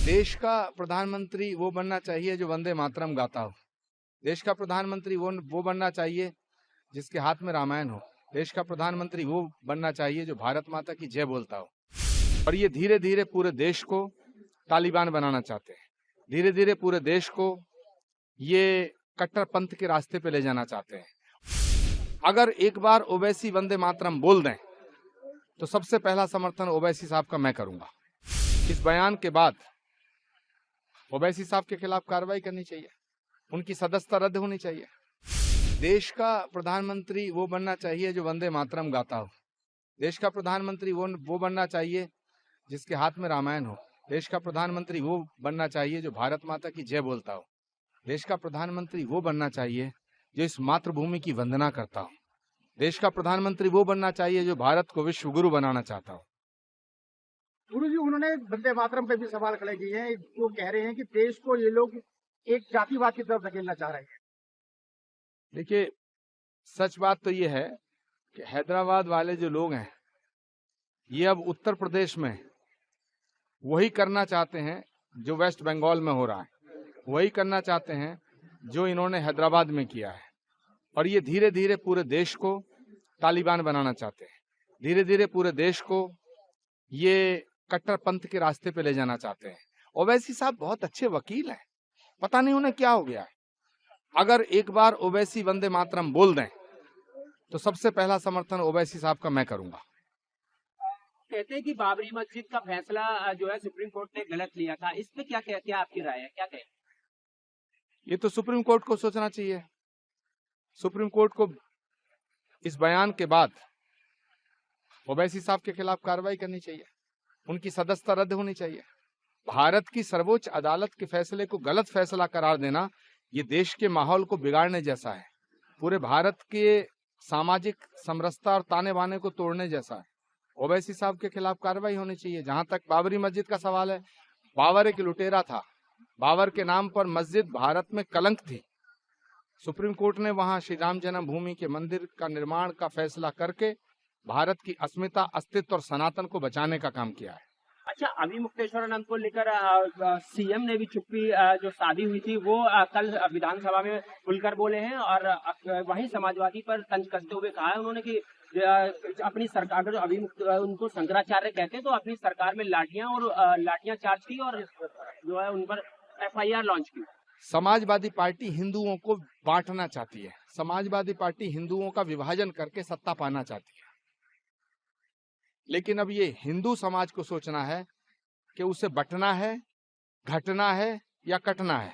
देश का प्रधानमंत्री वो बनना चाहिए जो वंदे मातरम गाता हो। देश का प्रधानमंत्री वो बनना चाहिए जिसके हाथ में रामायण हो। देश का प्रधानमंत्री वो बनना चाहिए जो भारत माता की जय बोलता हो। और ये धीरे धीरे पूरे देश को तालिबान बनाना चाहते हैं। धीरे धीरे पूरे देश को ये कट्टरपंथ के रास्ते पे ले जाना चाहते हैं। अगर एक बार ओवैसी वंदे मातरम बोल दें तो सबसे पहला समर्थन ओवैसी साहब का मैं करूंगा। इस बयान के बाद ओवैसी साहब के खिलाफ कार्रवाई करनी चाहिए, उनकी सदस्यता रद्द होनी चाहिए। देश का प्रधानमंत्री वो बनना चाहिए जो वंदे मातरम गाता हो। देश का प्रधानमंत्री वो बनना चाहिए जिसके हाथ में रामायण हो। देश का प्रधानमंत्री वो बनना चाहिए जो भारत माता की जय बोलता हो। देश का प्रधानमंत्री वो बनना चाहिए जो इस मातृभूमि की वंदना करता हो। देश का प्रधानमंत्री वो बनना चाहिए जो भारत को विश्व गुरु बनाना चाहता हो। गुरु जी, उन्होंने वंदे मातरम पे भी सवाल खड़े किए हैं। वो कह रहे हैं कि देश को ये लोग एक जातिवाद की तरफ धकेलना चाह रहे हैं। देखिए, सच बात तो ये है कि हैदराबाद वाले जो लोग हैं ये अब उत्तर प्रदेश में वही करना चाहते हैं जो वेस्ट बंगाल में हो रहा है, वही करना चाहते हैं जो इन्होंने हैदराबाद में किया है। और ये धीरे धीरे पूरे देश को तालिबान बनाना चाहते हैं। धीरे धीरे पूरे देश को ये कट्टरपंथ के रास्ते पे ले जाना चाहते हैं। ओवैसी साहब बहुत अच्छे वकील हैं, पता नहीं उन्हें क्या हो गया है। अगर एक बार ओवैसी वंदे मातरम बोल दें तो सबसे पहला समर्थन ओवैसी साहब का मैं करूंगा। कहते हैं कि बाबरी मस्जिद का फैसला जो है सुप्रीम कोर्ट ने गलत लिया था, इस पे क्या आपकी राय है, क्या कहें? ये तो सुप्रीम कोर्ट को सोचना चाहिए। सुप्रीम कोर्ट को इस बयान के बाद ओवैसी साहब के खिलाफ कार्रवाई करनी चाहिए, उनकी सदस्यता रद्द होनी चाहिए। भारत की सर्वोच्च अदालत के फैसले को गलत फैसला करार देना ये देश के माहौल को बिगाड़ने जैसा है, पूरे भारत के सामाजिक समरसता और ताने बाने को तोड़ने जैसा है। ओवैसी साहब के खिलाफ कार्रवाई होनी चाहिए। जहां तक बाबरी मस्जिद का सवाल है, बाबर एक लुटेरा था। बाबर के नाम पर मस्जिद भारत में कलंक थी। सुप्रीम कोर्ट ने वहां श्री राम जन्मभूमि के मंदिर का निर्माण का फैसला करके भारत की अस्मिता, अस्तित्व और सनातन को बचाने का काम किया है। अच्छा, अभी मुक्तेश्वर को लेकर सीएम ने भी चुप्पी जो साधी हुई थी वो कल विधानसभा में खुलकर बोले हैं और वहीं समाजवादी पर तंज कसते हुए कहा है उन्होंने कि अपनी सरकार जो अभी उनको शंकराचार्य कहते हैं तो अपनी सरकार में लाठियां चार्ज की और जो है उन पर एफआईआर लॉन्च की। समाजवादी पार्टी हिंदुओं को बांटना चाहती है। समाजवादी पार्टी हिंदुओं का विभाजन करके सत्ता पाना चाहती है। लेकिन अब ये हिंदू समाज को सोचना है कि उसे बंटना है, घटना है या कटना है।